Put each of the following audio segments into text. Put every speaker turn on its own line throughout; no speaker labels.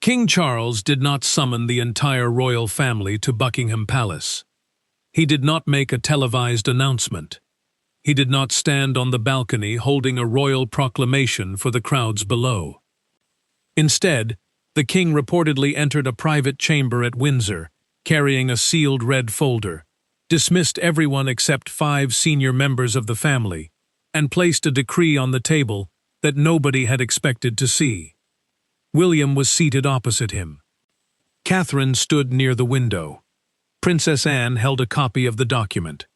King Charles did not summon the entire royal family to Buckingham Palace. He did not make a televised announcement. He did not stand on the balcony holding a royal proclamation for the crowds below. Instead, the king reportedly entered a private chamber at Windsor, carrying a sealed red folder, dismissed everyone except 5 senior members of the family, and placed a decree on the table that nobody had expected to see. William was seated opposite him. Catherine stood near the window. Princess Anne held a copy of the document.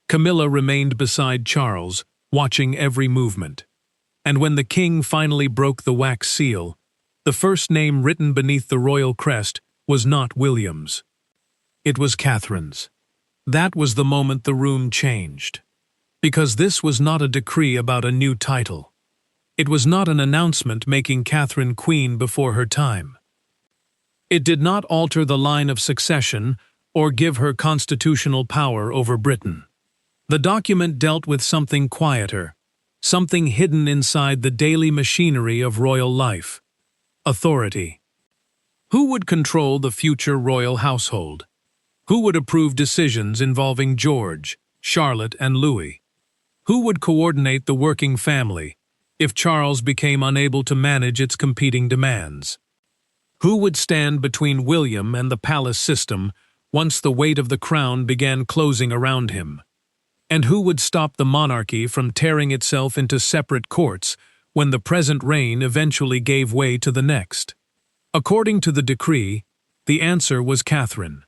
Camilla remained beside Charles, watching every movement. And when the king finally broke the wax seal, the first name written beneath the royal crest was not William's. It was Catherine's. That was the moment the room changed. Because this was not a decree about a new title. It was not an announcement making Catherine queen before her time. It did not alter the line of succession or give her constitutional power over Britain. The document dealt with something quieter, something hidden inside the daily machinery of royal life: authority. Who would control the future royal household? Who would approve decisions involving George, Charlotte, and Louis? Who would coordinate the working family if Charles became unable to manage its competing demands? Who would stand between William and the palace system once the weight of the crown began closing around him? And who would stop the monarchy from tearing itself into separate courts when the present reign eventually gave way to the next? According to the decree, the answer was Catherine.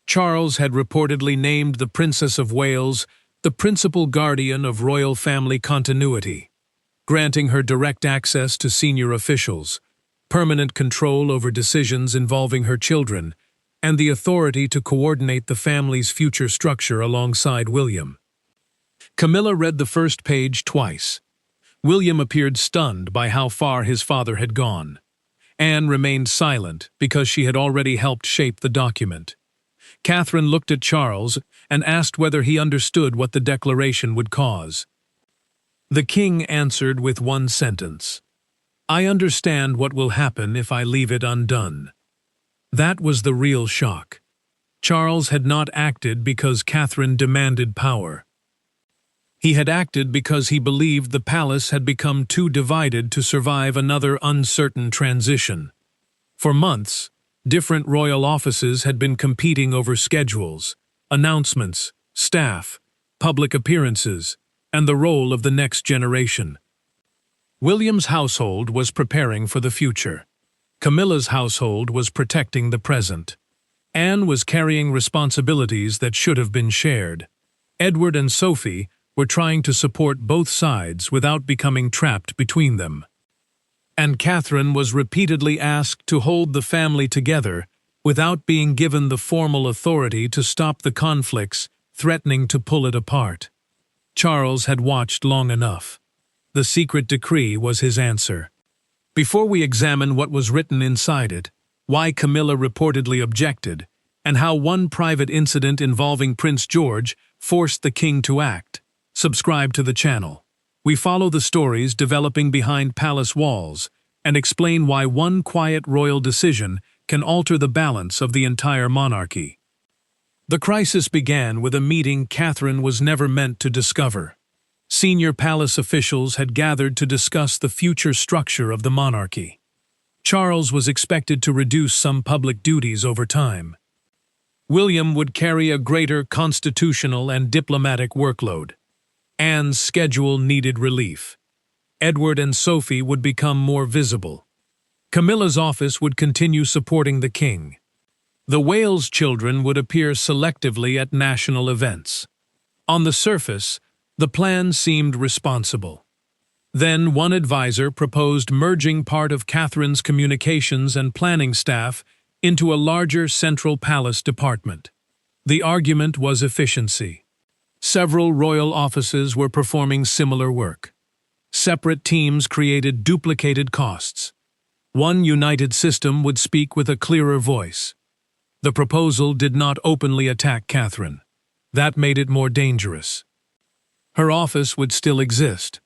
Charles had reportedly named the Princess of Wales the principal guardian of royal family continuity, granting her direct access to senior officials, permanent control over decisions involving her children, and the authority to coordinate the family's future structure alongside William. Camilla read the first page twice. William appeared stunned by how far his father had gone. Anne remained silent because she had already helped shape the document. Catherine looked at Charles and asked whether he understood what the declaration would cause. The king answered with one sentence: "I understand what will happen if I leave it undone." That was the real shock. Charles had not acted because Catherine demanded power. He had acted because he believed the palace had become too divided to survive another uncertain transition. For months, different royal offices had been competing over schedules, announcements, staff, public appearances, and the role of the next generation. William's household was preparing for the future. Camilla's household was protecting the present. Anne was carrying responsibilities that should have been shared. Edward and Sophie were trying to support both sides without becoming trapped between them. And Catherine was repeatedly asked to hold the family together without being given the formal authority to stop the conflicts threatening to pull it apart. Charles had watched long enough. The secret decree was his answer. Before we examine what was written inside it, why Camilla reportedly objected, and how one private incident involving Prince George forced the king to act, subscribe to the channel. We follow the stories developing behind palace walls and explain why one quiet royal decision can alter the balance of the entire monarchy. The crisis began with a meeting Catherine was never meant to discover. Senior palace officials had gathered to discuss the future structure of the monarchy. Charles was expected to reduce some public duties over time. William would carry a greater constitutional and diplomatic workload. Anne's schedule needed relief. Edward and Sophie would become more visible. Camilla's office would continue supporting the king. The Wales children would appear selectively at national events. On the surface, the plan seemed responsible. Then one advisor proposed merging part of Catherine's communications and planning staff into a larger central palace department. The argument was efficiency. Several royal offices were performing similar work. Separate teams created duplicated costs. One united system would speak with a clearer voice. The proposal did not openly attack Catherine. That made it more dangerous. Her office would still exist.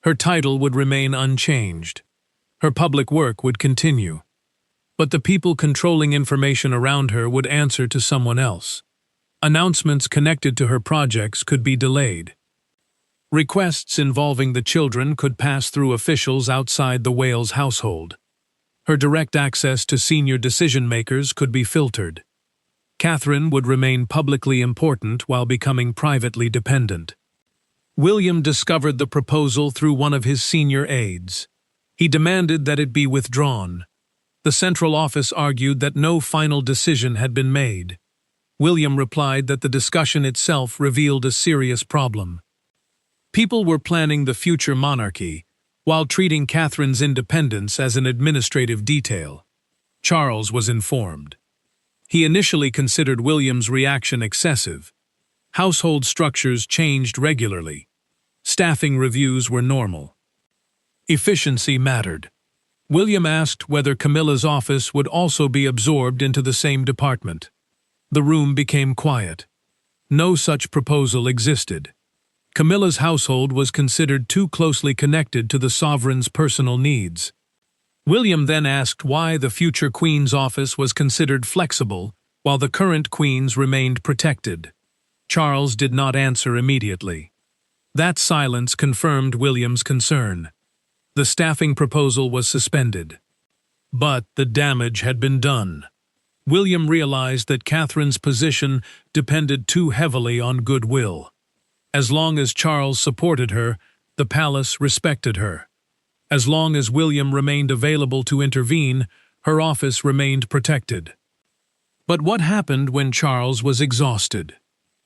Her title would remain unchanged. Her public work would continue. But the people controlling information around her would answer to someone else. Announcements connected to her projects could be delayed. Requests involving the children could pass through officials outside the Wales household. Her direct access to senior decision-makers could be filtered. Catherine would remain publicly important while becoming privately dependent. William discovered the proposal through one of his senior aides. He demanded that it be withdrawn. The central office argued that no final decision had been made. William replied that the discussion itself revealed a serious problem. People were planning the future monarchy, while treating Catherine's independence as an administrative detail. Charles was informed. He initially considered William's reaction excessive. Household structures changed regularly. Staffing reviews were normal. Efficiency mattered. William asked whether Camilla's office would also be absorbed into the same department. The room became quiet. No such proposal existed. Camilla's household was considered too closely connected to the sovereign's personal needs. William then asked why the future queen's office was considered flexible while the current queen's remained protected. Charles did not answer immediately. That silence confirmed William's concern. The staffing proposal was suspended. But the damage had been done. William realized that Catherine's position depended too heavily on goodwill. As long as Charles supported her, the palace respected her. As long as William remained available to intervene, her office remained protected. But what happened when Charles was exhausted?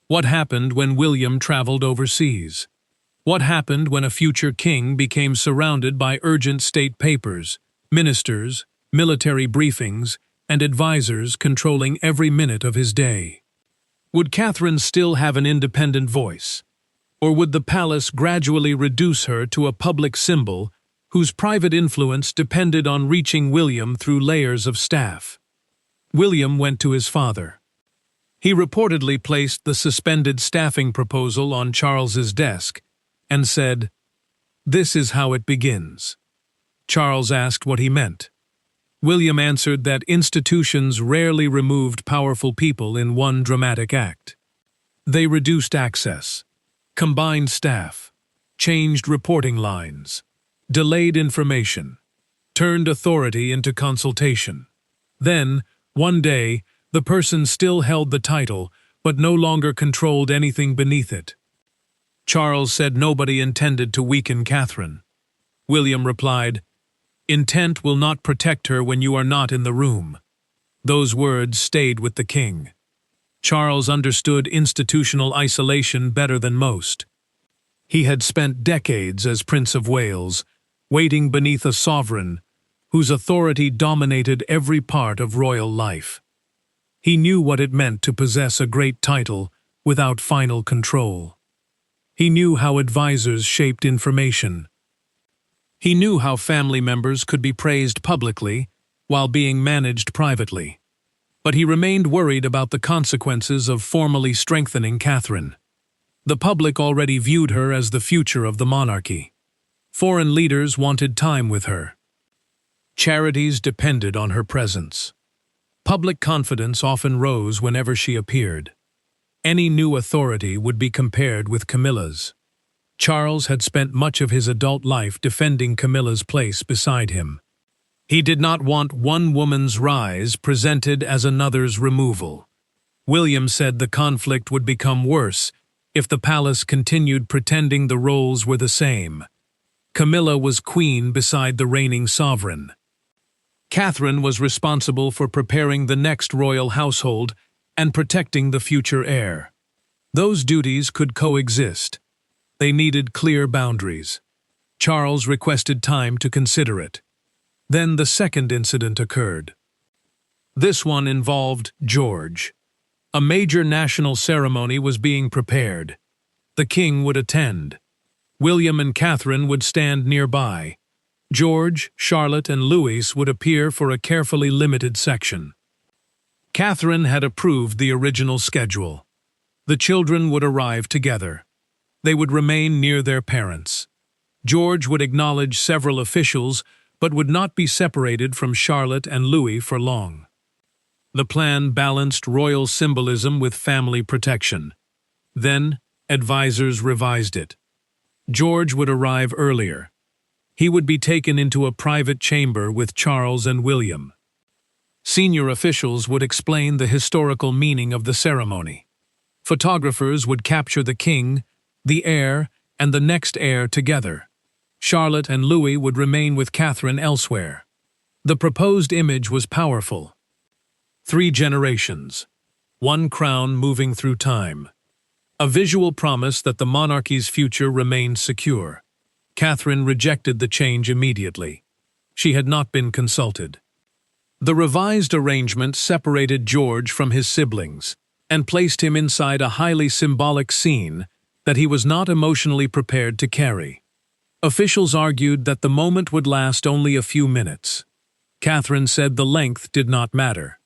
What happened when William traveled overseas? What happened when a future king became surrounded by urgent state papers, ministers, military briefings, and advisors controlling every minute of his day? Would Catherine still have an independent voice? Or would the palace gradually reduce her to a public symbol whose private influence depended on reaching William through layers of staff? William went to his father. He reportedly placed the suspended staffing proposal on Charles's desk and said, "This is how it begins." Charles asked what he meant. William answered that institutions rarely removed powerful people in one dramatic act. They reduced access, combined staff, changed reporting lines, delayed information, turned authority into consultation. Then, one day, the person still held the title, but no longer controlled anything beneath it. Charles said nobody intended to weaken Catherine. William replied, "Intent will not protect her when you are not in the room." Those words stayed with the king. Charles understood institutional isolation better than most. He had spent decades as Prince of Wales, waiting beneath a sovereign whose authority dominated every part of royal life. He knew what it meant to possess a great title without final control. He knew how advisors shaped information. He knew how family members could be praised publicly while being managed privately. But he remained worried about the consequences of formally strengthening Catherine. The public already viewed her as the future of the monarchy. Foreign leaders wanted time with her. Charities depended on her presence. Public confidence often rose whenever she appeared. Any new authority would be compared with Camilla's. Charles had spent much of his adult life defending Camilla's place beside him. He did not want one woman's rise presented as another's removal. William said the conflict would become worse if the palace continued pretending the roles were the same. Camilla was queen beside the reigning sovereign. Catherine was responsible for preparing the next royal household and protecting the future heir. Those duties could coexist. They needed clear boundaries. Charles requested time to consider it. Then the second incident occurred. This one involved George. A major national ceremony was being prepared. The king would attend. William and Catherine would stand nearby. George, Charlotte, and Louis would appear for a carefully limited section. Catherine had approved the original schedule. The children would arrive together. They would remain near their parents. George would acknowledge several officials, but would not be separated from Charlotte and Louis for long. The plan balanced royal symbolism with family protection. Then, advisors revised it. George would arrive earlier. He would be taken into a private chamber with Charles and William. Senior officials would explain the historical meaning of the ceremony. Photographers would capture the king, the heir, and the next heir together. Charlotte and Louis would remain with Catherine elsewhere. The proposed image was powerful. 3 generations. 1 crown moving through time. A visual promise that the monarchy's future remained secure. Catherine rejected the change immediately. She had not been consulted. The revised arrangement separated George from his siblings and placed him inside a highly symbolic scene that he was not emotionally prepared to carry. Officials argued that the moment would last only a few minutes. Catherine said the length did not matter.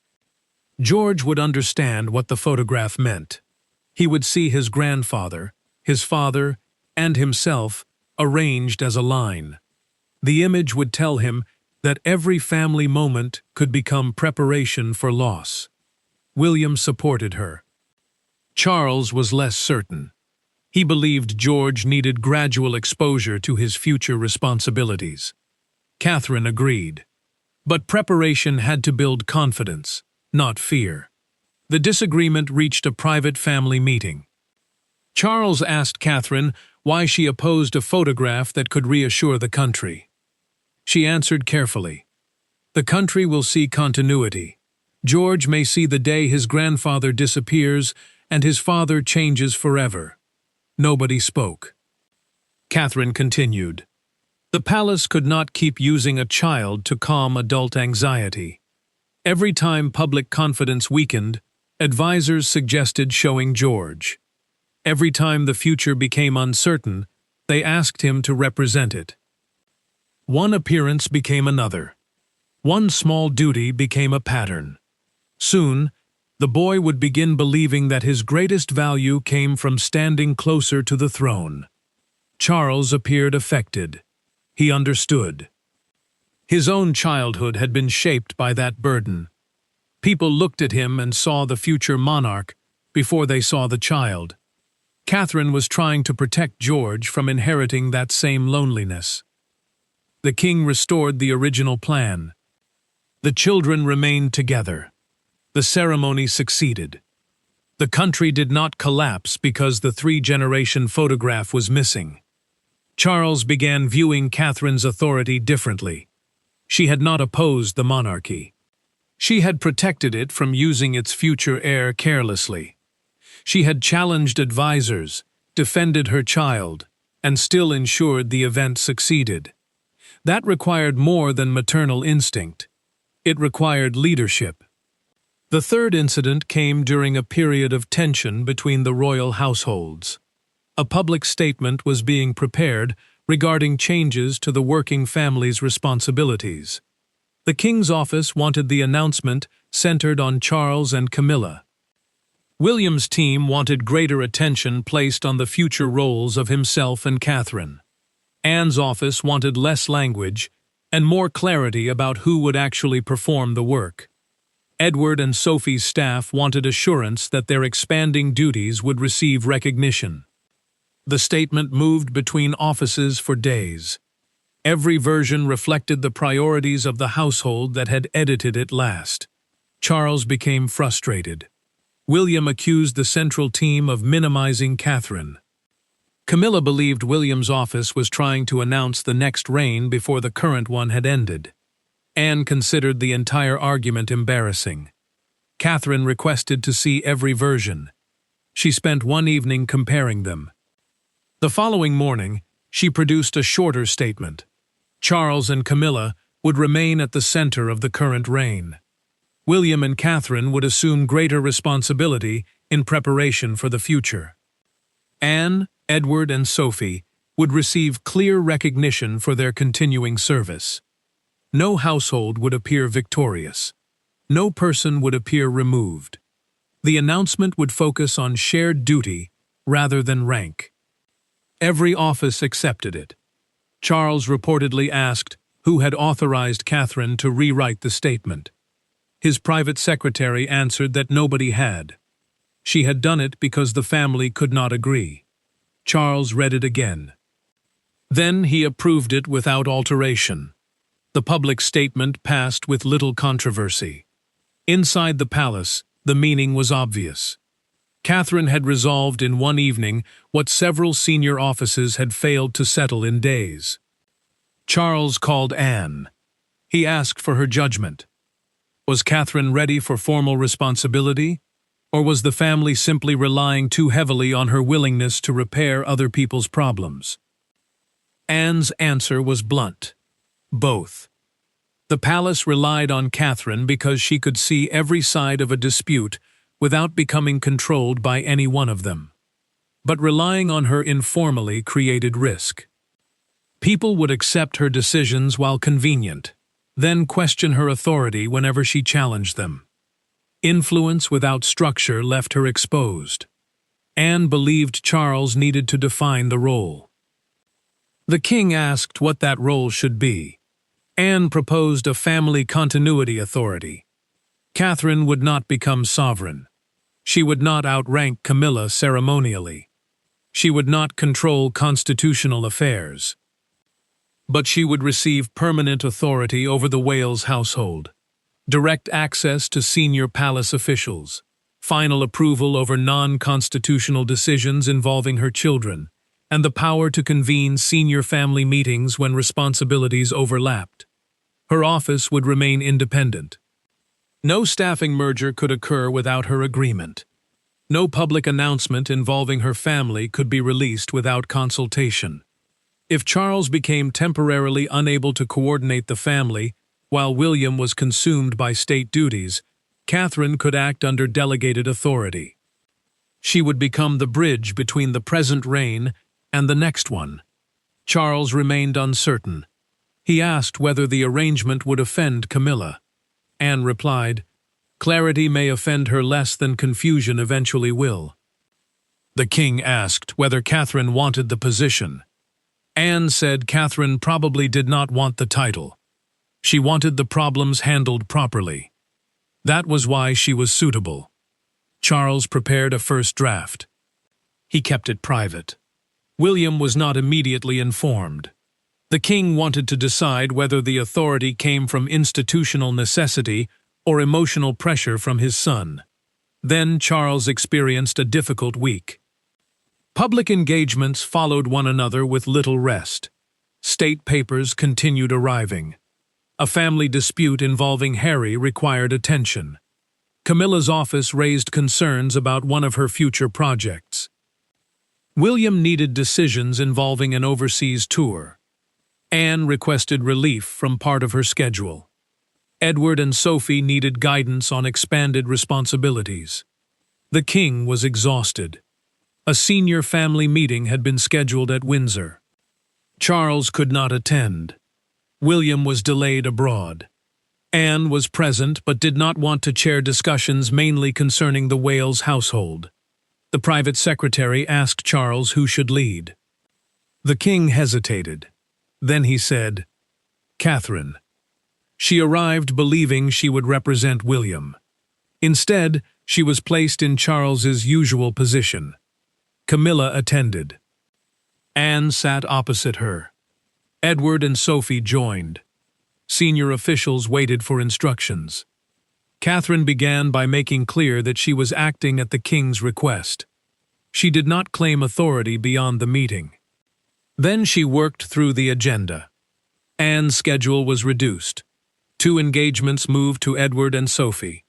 George would understand what the photograph meant. He would see his grandfather, his father, and himself arranged as a line. The image would tell him that every family moment could become preparation for loss. William supported her. Charles was less certain. He believed George needed gradual exposure to his future responsibilities. Catherine agreed. But preparation had to build confidence, not fear. The disagreement reached a private family meeting. Charles asked Catherine why she opposed a photograph that could reassure the country. She answered carefully. The country will see continuity. George may see the day his grandfather disappears and his father changes forever. Nobody spoke. Catherine continued. The palace could not keep using a child to calm adult anxiety. Every time public confidence weakened, advisors suggested showing George. Every time the future became uncertain, they asked him to represent it. One appearance became another. One small duty became a pattern. Soon, the boy would begin believing that his greatest value came from standing closer to the throne. Charles appeared affected. He understood. His own childhood had been shaped by that burden. People looked at him and saw the future monarch before they saw the child. Catherine was trying to protect George from inheriting that same loneliness. The king restored the original plan. The children remained together. The ceremony succeeded. The country did not collapse because the 3-generation photograph was missing. Charles began viewing Catherine's authority differently. She had not opposed the monarchy. She had protected it from using its future heir carelessly. She had challenged advisors, defended her child, and still ensured the event succeeded. That required more than maternal instinct. It required leadership. The third incident came during a period of tension between the royal households. A public statement was being prepared regarding changes to the working family's responsibilities. The king's office wanted the announcement centered on Charles and Camilla. William's team wanted greater attention placed on the future roles of himself and Catherine. Anne's office wanted less language and more clarity about who would actually perform the work. Edward and Sophie's staff wanted assurance that their expanding duties would receive recognition. The statement moved between offices for days. Every version reflected the priorities of the household that had edited it last. Charles became frustrated. William accused the central team of minimizing Catherine. Camilla believed William's office was trying to announce the next reign before the current one had ended. Anne considered the entire argument embarrassing. Catherine requested to see every version. She spent one evening comparing them. The following morning, she produced a shorter statement. Charles and Camilla would remain at the center of the current reign. William and Catherine would assume greater responsibility in preparation for the future. Anne, Edward, and Sophie would receive clear recognition for their continuing service. No household would appear victorious. No person would appear removed. The announcement would focus on shared duty rather than rank. Every office accepted it. Charles reportedly asked, who had authorized Catherine to rewrite the statement. His private secretary answered that nobody had. She had done it because the family could not agree. Charles read it again. Then he approved it without alteration. The public statement passed with little controversy. Inside the palace, the meaning was obvious. Catherine had resolved in one evening what several senior offices had failed to settle in days. Charles called Anne. He asked for her judgment. Was Catherine ready for formal responsibility, or was the family simply relying too heavily on her willingness to repair other people's problems? Anne's answer was blunt. Both. The palace relied on Catherine because she could see every side of a dispute without becoming controlled by any one of them. But relying on her informally created risk. People would accept her decisions while convenient, then question her authority whenever she challenged them. Influence without structure left her exposed. Anne believed Charles needed to define the role. The king asked what that role should be. Anne proposed a family continuity authority. Catherine would not become sovereign. She would not outrank Camilla ceremonially. She would not control constitutional affairs. But she would receive permanent authority over the Wales household, direct access to senior palace officials, final approval over non-constitutional decisions involving her children, and the power to convene senior family meetings when responsibilities overlapped. Her office would remain independent. No staffing merger could occur without her agreement. No public announcement involving her family could be released without consultation. If Charles became temporarily unable to coordinate the family, while William was consumed by state duties, Catherine could act under delegated authority. She would become the bridge between the present reign and the next one. Charles remained uncertain. He asked whether the arrangement would offend Camilla. Anne replied, "Clarity may offend her less than confusion eventually will." The king asked whether Catherine wanted the position. Anne said Catherine probably did not want the title. She wanted the problems handled properly. That was why she was suitable. Charles prepared a first draft. He kept it private. William was not immediately informed. The king wanted to decide whether the authority came from institutional necessity or emotional pressure from his son. Then Charles experienced a difficult week. Public engagements followed one another with little rest. State papers continued arriving. A family dispute involving Harry required attention. Camilla's office raised concerns about one of her future projects. William needed decisions involving an overseas tour. Anne requested relief from part of her schedule. Edward and Sophie needed guidance on expanded responsibilities. The king was exhausted. A senior family meeting had been scheduled at Windsor. Charles could not attend. William was delayed abroad. Anne was present but did not want to chair discussions mainly concerning the Wales household. The private secretary asked Charles who should lead. The king hesitated. Then he said, "Catherine." She arrived believing she would represent William. Instead, she was placed in Charles's usual position. Camilla attended. Anne sat opposite her. Edward and Sophie joined. Senior officials waited for instructions. Catherine began by making clear that she was acting at the king's request. She did not claim authority beyond the meeting. Then she worked through the agenda. Anne's schedule was reduced. 2 engagements moved to Edward and Sophie.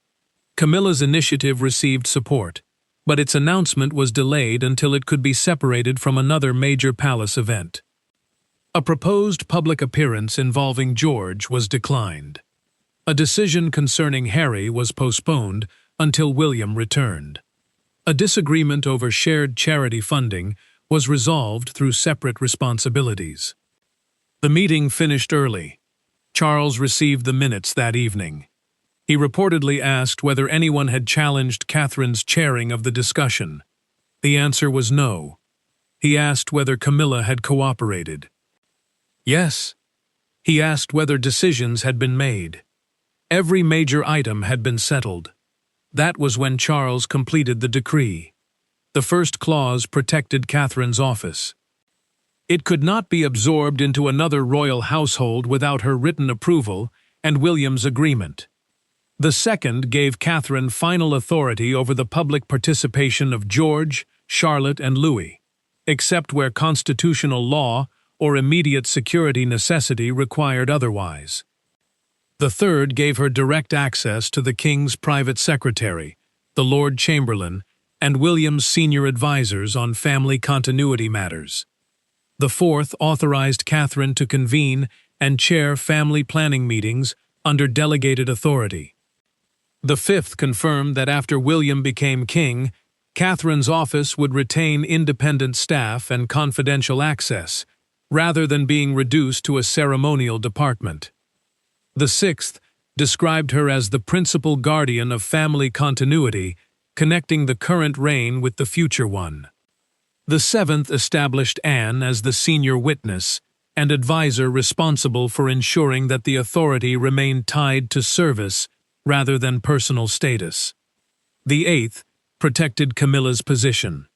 Camilla's initiative received support, but its announcement was delayed until it could be separated from another major palace event. A proposed public appearance involving George was declined. A decision concerning Harry was postponed until William returned. A disagreement over shared charity funding was resolved through separate responsibilities. The meeting finished early. Charles received the minutes that evening. He reportedly asked whether anyone had challenged Catherine's chairing of the discussion. The answer was no. He asked whether Camilla had cooperated. "Yes," He asked whether decisions had been made. Every major item had been settled. That was when Charles completed the decree. The first clause protected Catherine's office. It could not be absorbed into another royal household without her written approval and William's agreement. The second gave Catherine final authority over the public participation of George, Charlotte, and Louis, except where constitutional law or immediate security necessity required otherwise. The third gave her direct access to the king's private secretary, the Lord Chamberlain, and William's senior advisors on family continuity matters. The fourth authorized Catherine to convene and chair family planning meetings under delegated authority. The fifth confirmed that after William became king, Catherine's office would retain independent staff and confidential access, rather than being reduced to a ceremonial department. The sixth described her as the principal guardian of family continuity, connecting the current reign with the future one. The seventh established Anne as the senior witness and advisor responsible for ensuring that the authority remained tied to service rather than personal status. The eighth protected Camilla's position.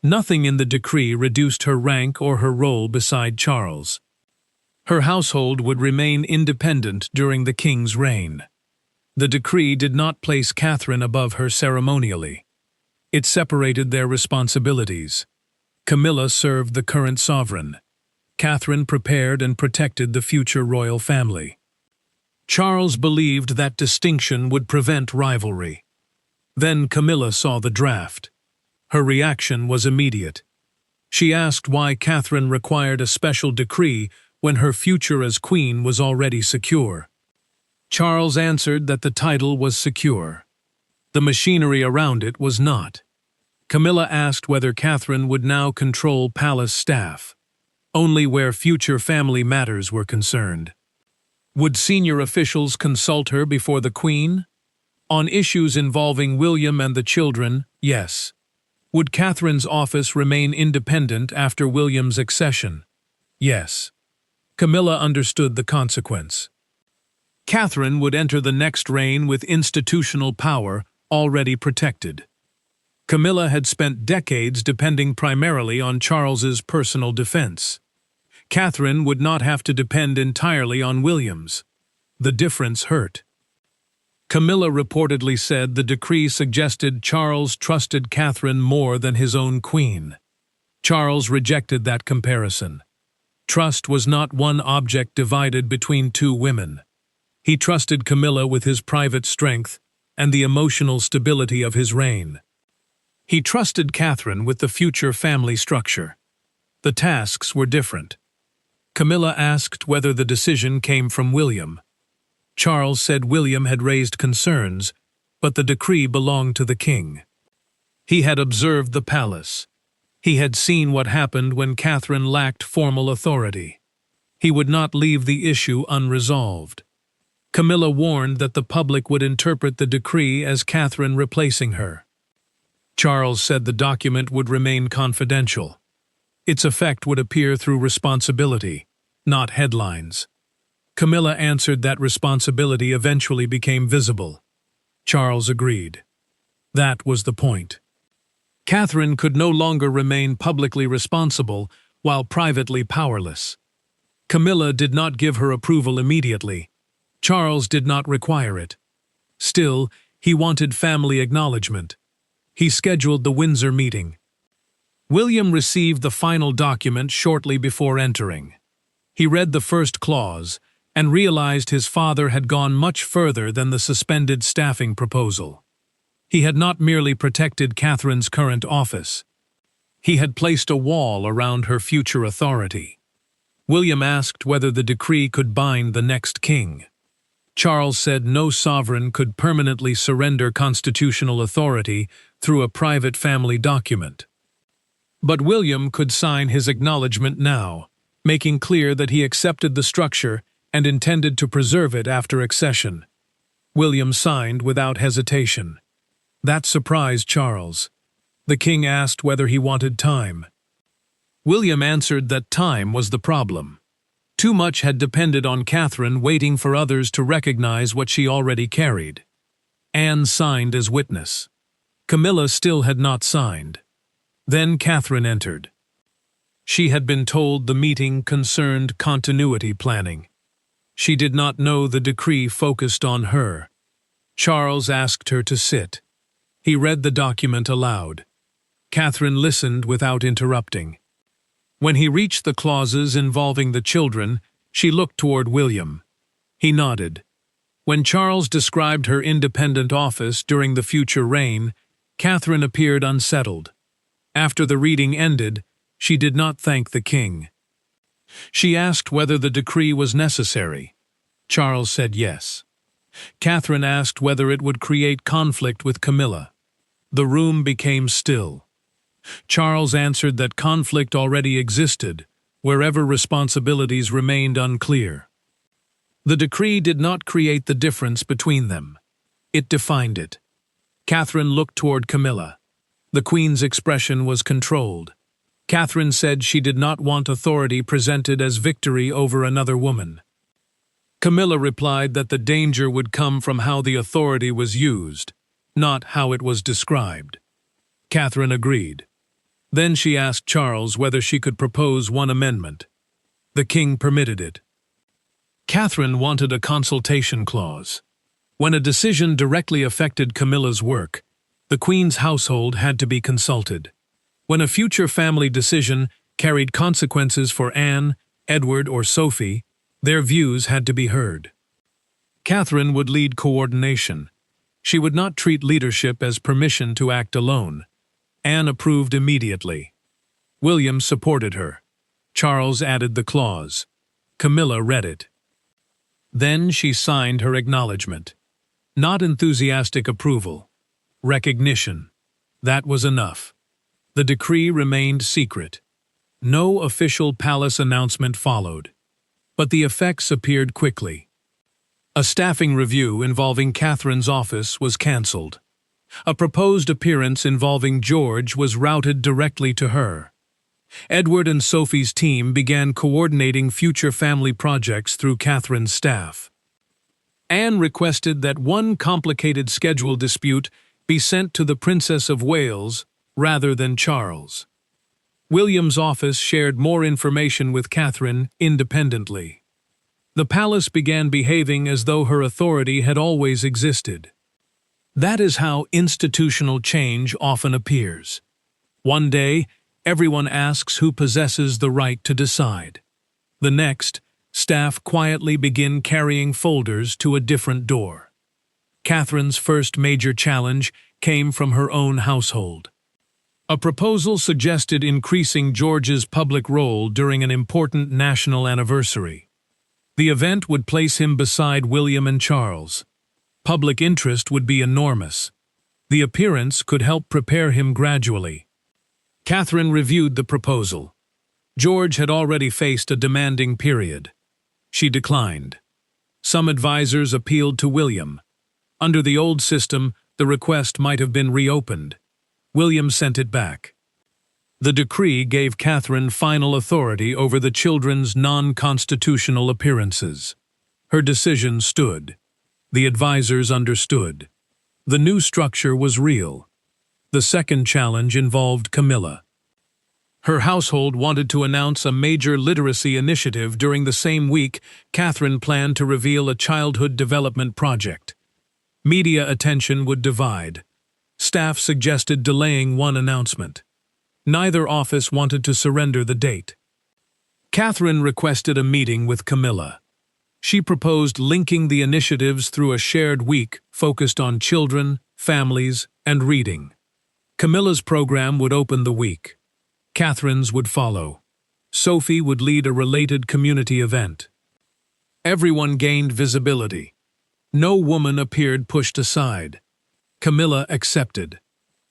Nothing in the decree reduced her rank or her role beside Charles. Her household would remain independent during the king's reign. The decree did not place Catherine above her ceremonially. It separated their responsibilities. Camilla served the current sovereign. Catherine prepared and protected the future royal family. Charles believed that distinction would prevent rivalry. Then Camilla saw the draft. Her reaction was immediate. She asked why Catherine required a special decree when her future as queen was already secure. Charles answered that the title was secure. The machinery around it was not. Camilla asked whether Catherine would now control palace staff, only where future family matters were concerned. Would senior officials consult her before the queen? On issues involving William and the children, yes. Would Catherine's office remain independent after William's accession? Yes. Camilla understood the consequence. Catherine would enter the next reign with institutional power already protected. Camilla had spent decades depending primarily on Charles's personal defense. Catherine would not have to depend entirely on William's. The difference hurt. Camilla reportedly said the decree suggested Charles trusted Catherine more than his own queen. Charles rejected that comparison. Trust was not one object divided between two women. He trusted Camilla with his private strength and the emotional stability of his reign. He trusted Catherine with the future family structure. The tasks were different. Camilla asked whether the decision came from William. Charles said William had raised concerns, but the decree belonged to the king. He had observed the palace. He had seen what happened when Catherine lacked formal authority. He would not leave the issue unresolved. Camilla warned that the public would interpret the decree as Catherine replacing her. Charles said the document would remain confidential. Its effect would appear through responsibility, not headlines. Camilla answered that responsibility eventually became visible. Charles agreed. That was the point. Catherine could no longer remain publicly responsible while privately powerless. Camilla did not give her approval immediately. Charles did not require it. Still, he wanted family acknowledgement. He scheduled the Windsor meeting. William received the final document shortly before entering. He read the first clause and realized his father had gone much further than the suspended staffing proposal. He had not merely protected Catherine's current office. He had placed a wall around her future authority. William asked whether the decree could bind the next king. Charles said no sovereign could permanently surrender constitutional authority through a private family document. But William could sign his acknowledgement now, making clear that he accepted the structure and intended to preserve it after accession. William signed without hesitation. That surprised Charles. The king asked whether he wanted time. William answered that time was the problem. Too much had depended on Catherine waiting for others to recognize what she already carried. Anne signed as witness. Camilla still had not signed. Then Catherine entered. She had been told the meeting concerned continuity planning. She did not know the decree focused on her. Charles asked her to sit. He read the document aloud. Catherine listened without interrupting. When he reached the clauses involving the children, she looked toward William. He nodded. When Charles described her independent office during the future reign, Catherine appeared unsettled. After the reading ended, she did not thank the king. She asked whether the decree was necessary. Charles said yes. Catherine asked whether it would create conflict with Camilla. The room became still. Charles answered that conflict already existed, wherever responsibilities remained unclear. The decree did not create the difference between them. It defined it. Catherine looked toward Camilla. The queen's expression was controlled. Catherine said she did not want authority presented as victory over another woman. Camilla replied that the danger would come from how the authority was used, not how it was described. Catherine agreed. Then she asked Charles whether she could propose one amendment. The king permitted it. Catherine wanted a consultation clause. When a decision directly affected Camilla's work, the queen's household had to be consulted. When a future family decision carried consequences for Anne, Edward, or Sophie, their views had to be heard. Catherine would lead coordination. She would not treat leadership as permission to act alone. Anne approved immediately. William supported her. Charles added the clause. Camilla read it. Then she signed her acknowledgement. Not enthusiastic approval. Recognition. That was enough. The decree remained secret. No official palace announcement followed. But the effects appeared quickly. A staffing review involving Catherine's office was cancelled. A proposed appearance involving George was routed directly to her. Edward and Sophie's team began coordinating future family projects through Catherine's staff. Anne requested that one complicated schedule dispute be sent to the Princess of Wales rather than Charles. William's office shared more information with Catherine independently. The palace began behaving as though her authority had always existed. That is how institutional change often appears. One day, everyone asks who possesses the right to decide. The next, staff quietly begin carrying folders to a different door. Catherine's first major challenge came from her own household. A proposal suggested increasing George's public role during an important national anniversary. The event would place him beside William and Charles. Public interest would be enormous. The appearance could help prepare him gradually. Catherine reviewed the proposal. George had already faced a demanding period. She declined. Some advisors appealed to William. Under the old system, the request might have been reopened. William sent it back. The decree gave Catherine final authority over the children's non-constitutional appearances. Her decision stood. The advisors understood. The new structure was real. The second challenge involved Camilla. Her household wanted to announce a major literacy initiative during the same week Catherine planned to reveal a childhood development project. Media attention would divide. Staff suggested delaying one announcement. Neither office wanted to surrender the date. Catherine requested a meeting with Camilla. She proposed linking the initiatives through a shared week focused on children, families, and reading. Camilla's program would open the week. Catherine's would follow. Sophie would lead a related community event. Everyone gained visibility. No woman appeared pushed aside. Camilla accepted.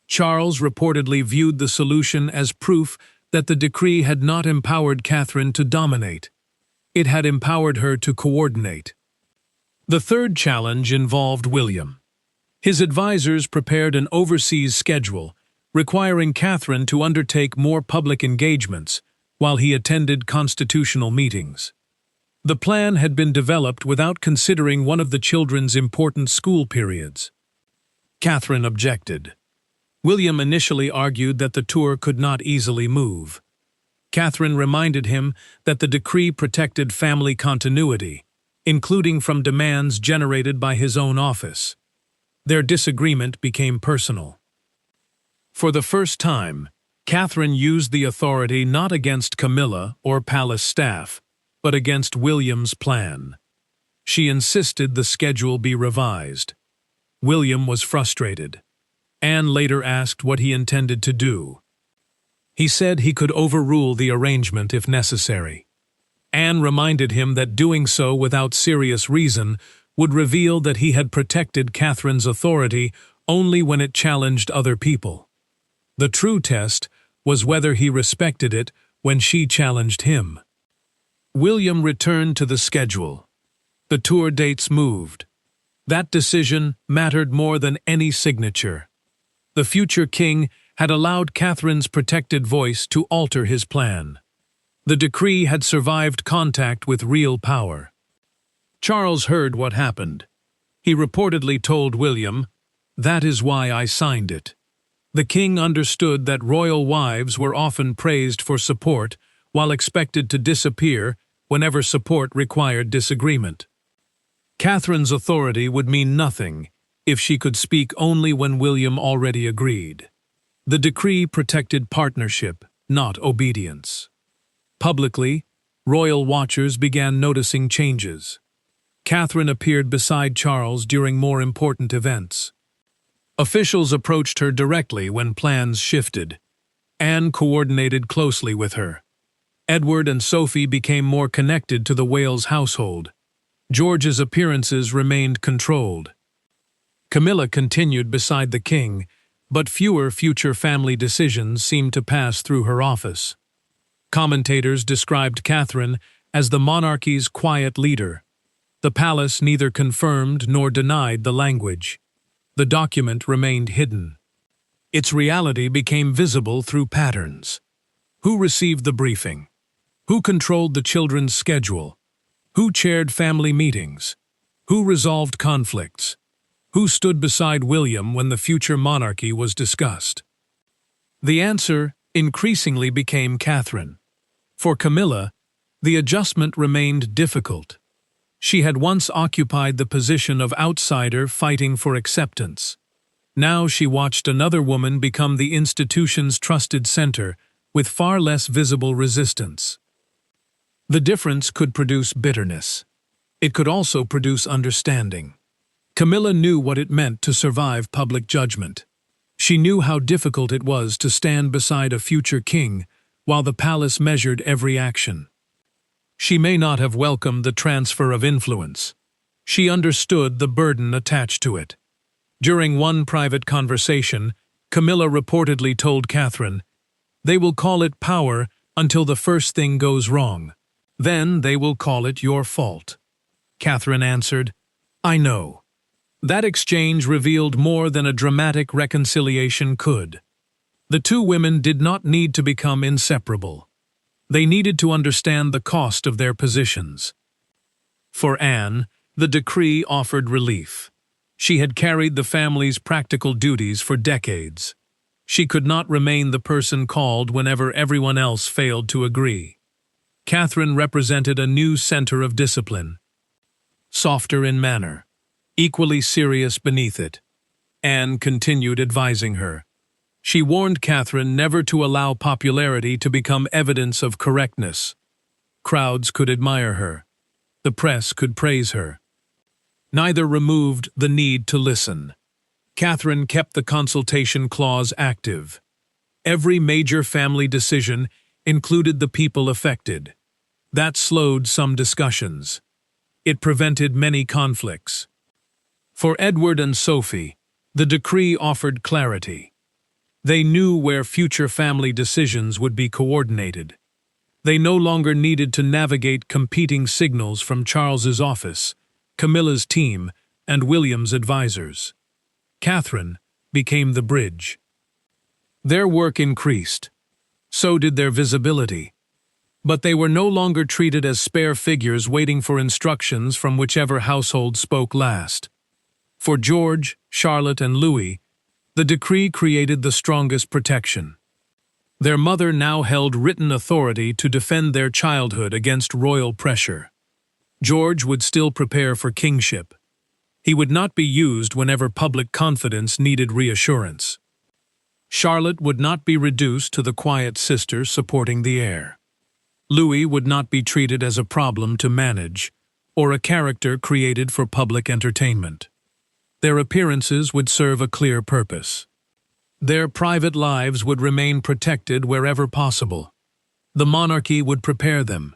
Charles reportedly viewed the solution as proof that the decree had not empowered Catherine to dominate. It had empowered her to coordinate. The third challenge involved William. His advisors prepared an overseas schedule, requiring Catherine to undertake more public engagements while he attended constitutional meetings. The plan had been developed without considering one of the children's important school periods. Catherine objected. William initially argued that the tour could not easily move. Catherine reminded him that the decree protected family continuity, including from demands generated by his own office. Their disagreement became personal. For the first time, Catherine used the authority not against Camilla or palace staff, but against William's plan. She insisted the schedule be revised. William was frustrated. Anne later asked what he intended to do. He said he could overrule the arrangement if necessary. Anne reminded him that doing so without serious reason would reveal that he had protected Catherine's authority only when it challenged other people. The true test was whether he respected it when she challenged him. William returned to the schedule. The tour dates moved. That decision mattered more than any signature. The future king had allowed Catherine's protected voice to alter his plan. The decree had survived contact with real power. Charles heard what happened. He reportedly told William, "That is why I signed it." The king understood that royal wives were often praised for support while expected to disappear whenever support required disagreement. Catherine's authority would mean nothing if she could speak only when William already agreed. The decree protected partnership, not obedience. Publicly, royal watchers began noticing changes. Catherine appeared beside Charles during more important events. Officials approached her directly when plans shifted. Anne coordinated closely with her. Edward and Sophie became more connected to the Wales household. George's appearances remained controlled. Camilla continued beside the king, but fewer future family decisions seemed to pass through her office. Commentators described Catherine as the monarchy's quiet leader. The palace neither confirmed nor denied the language. The document remained hidden. Its reality became visible through patterns. Who received the briefing? Who controlled the children's schedule? Who chaired family meetings? Who resolved conflicts? Who stood beside William when the future monarchy was discussed? The answer increasingly became Catherine. For Camilla, the adjustment remained difficult. She had once occupied the position of outsider fighting for acceptance. Now she watched another woman become the institution's trusted center with far less visible resistance. The difference could produce bitterness. It could also produce understanding. Camilla knew what it meant to survive public judgment. She knew how difficult it was to stand beside a future king while the palace measured every action. She may not have welcomed the transfer of influence. She understood the burden attached to it. During one private conversation, Camilla reportedly told Catherine, "They will call it power until the first thing goes wrong. Then they will call it your fault." Catherine answered, "I know." That exchange revealed more than a dramatic reconciliation could. The two women did not need to become inseparable. They needed to understand the cost of their positions. For Anne, the decree offered relief. She had carried the family's practical duties for decades. She could not remain the person called whenever everyone else failed to agree. Catherine represented a new center of discipline. Softer in manner, equally serious beneath it. Anne continued advising her. She warned Catherine never to allow popularity to become evidence of correctness. Crowds could admire her. The press could praise her. Neither removed the need to listen. Catherine kept the consultation clause active. Every major family decision included the people affected. That slowed some discussions. It prevented many conflicts. For Edward and Sophie, the decree offered clarity. They knew where future family decisions would be coordinated. They no longer needed to navigate competing signals from Charles's office, Camilla's team, and William's advisors. Catherine became the bridge. Their work increased. So did their visibility. But they were no longer treated as spare figures waiting for instructions from whichever household spoke last. For George, Charlotte, and Louis, the decree created the strongest protection. Their mother now held written authority to defend their childhood against royal pressure. George would still prepare for kingship. He would not be used whenever public confidence needed reassurance. Charlotte would not be reduced to the quiet sister supporting the heir. Louis would not be treated as a problem to manage, or a character created for public entertainment. Their appearances would serve a clear purpose. Their private lives would remain protected wherever possible. The monarchy would prepare them.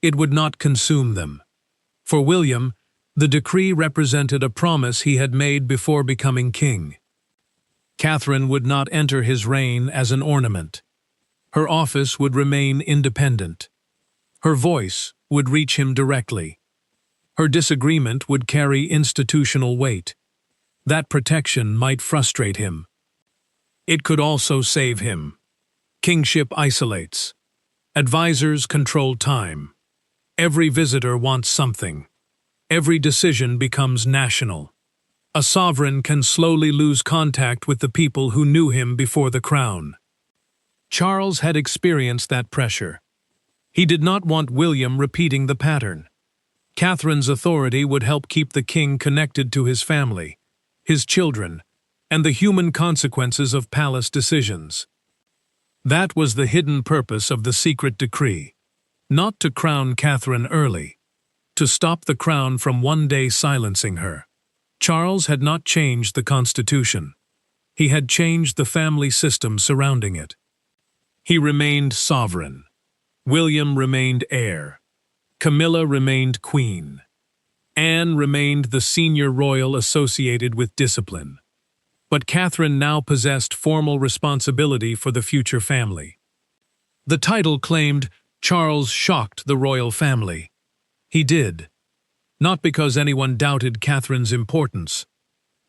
It would not consume them. For William, the decree represented a promise he had made before becoming king. Catherine would not enter his reign as an ornament. Her office would remain independent. Her voice would reach him directly. Her disagreement would carry institutional weight. That protection might frustrate him. It could also save him. Kingship isolates. Advisors control time. Every visitor wants something. Every decision becomes national. A sovereign can slowly lose contact with the people who knew him before the crown. Charles had experienced that pressure. He did not want William repeating the pattern. Catherine's authority would help keep the king connected to his family, his children, and the human consequences of palace decisions. That was the hidden purpose of the secret decree, not to crown Catherine early, to stop the crown from one day silencing her. Charles had not changed the constitution. He had changed the family system surrounding it. He remained sovereign. William remained heir. Camilla remained queen. Anne remained the senior royal associated with discipline. But Catherine now possessed formal responsibility for the future family. The title claimed Charles shocked the royal family. He did. Not because anyone doubted Catherine's importance,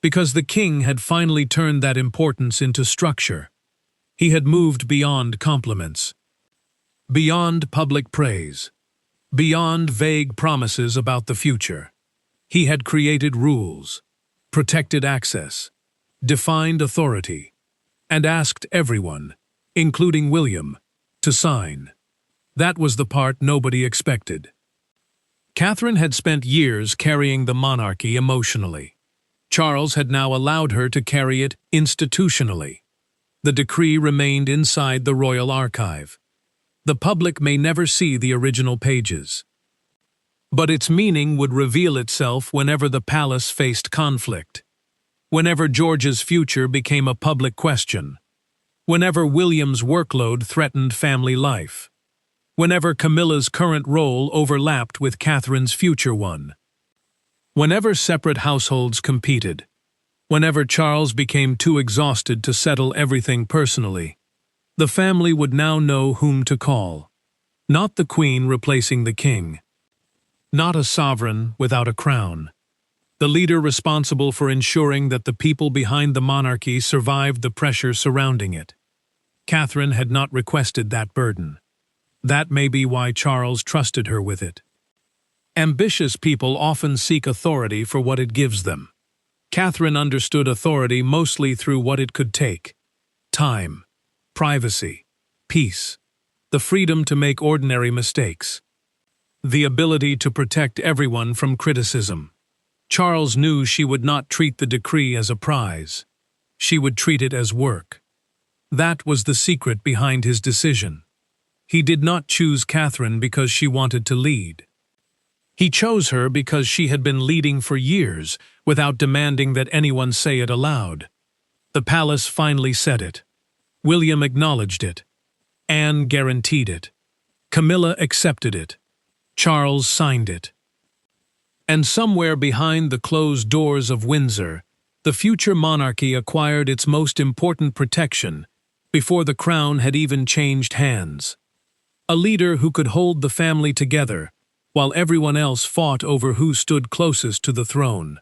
because the king had finally turned that importance into structure. He had moved beyond compliments, beyond public praise, beyond vague promises about the future. He had created rules, protected access, defined authority, and asked everyone, including William, to sign. That was the part nobody expected. Catherine had spent years carrying the monarchy emotionally. Charles had now allowed her to carry it institutionally. The decree remained inside the royal archive. The public may never see the original pages. But its meaning would reveal itself whenever the palace faced conflict, whenever George's future became a public question, whenever William's workload threatened family life, whenever Camilla's current role overlapped with Catherine's future one. Whenever separate households competed, whenever Charles became too exhausted to settle everything personally, the family would now know whom to call. Not the queen replacing the king. Not a sovereign without a crown. The leader responsible for ensuring that the people behind the monarchy survived the pressure surrounding it. Catherine had not requested that burden. That may be why Charles trusted her with it. Ambitious people often seek authority for what it gives them. Catherine understood authority mostly through what it could take: time, privacy, peace, the freedom to make ordinary mistakes, the ability to protect everyone from criticism. Charles knew she would not treat the decree as a prize. She would treat it as work. That was the secret behind his decision. He did not choose Catherine because she wanted to lead. He chose her because she had been leading for years without demanding that anyone say it aloud. The palace finally said it. William acknowledged it. Anne guaranteed it. Camilla accepted it. Charles signed it. And somewhere behind the closed doors of Windsor, the future monarchy acquired its most important protection before the crown had even changed hands. A leader who could hold the family together while everyone else fought over who stood closest to the throne.